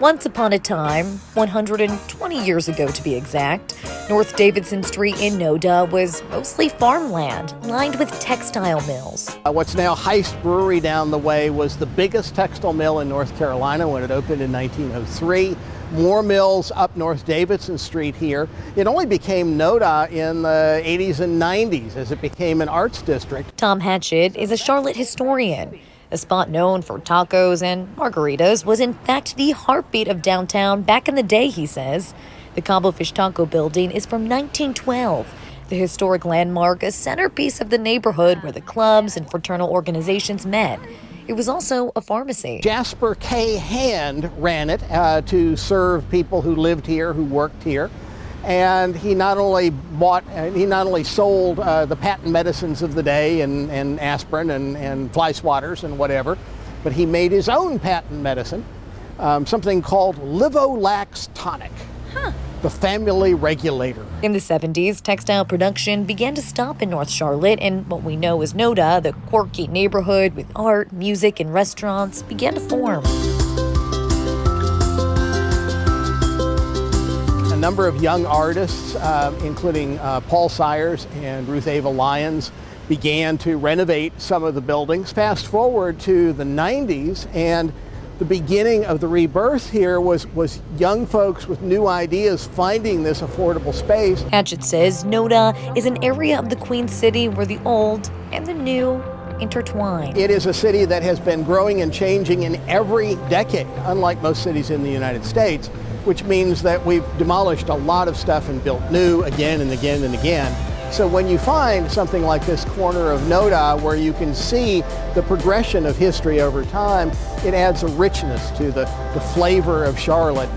Once upon a time, 120 years ago to be exact, North Davidson Street in Noda was mostly farmland, lined with textile mills. What's now Heist Brewery down the way was the biggest textile mill in North Carolina when it opened in 1903. More mills up North Davidson Street here. It only became Noda in the 80s and 90s as it became an arts district. Tom Hanchett is a Charlotte historian. A spot known for tacos and margaritas was in fact the heartbeat of downtown back in the day, he says. The Cabo Fish Taco building is from 1912. The historic landmark, a centerpiece of the neighborhood where the clubs and fraternal organizations met. It was also a pharmacy. Jasper K ran it to serve people who lived here, who worked here. And he not only sold the Patten medicines of the day and aspirin and fly swatters and whatever, but he made his own Patten medicine, something called livolaxtonic, the family regulator. In the 70s, textile production began to stop in North Charlotte, and what we know as Noda, the quirky neighborhood with art, music, and restaurants, began to form. A number of young artists, including Paul Sayers and Ruth Ava Lyons, began to renovate some of the buildings. Fast forward to the 90s, and the beginning of the rebirth here was young folks with new ideas finding this affordable space. Hanchett says Noda is an area of the Queen City where the old and the new intertwine. It is a city that has been growing and changing in every decade, unlike most cities in the United States, which means that we've demolished a lot of stuff and built new again and again and again. So when you find something like this corner of Noda where you can see the progression of history over time, it adds a richness to the flavor of Charlotte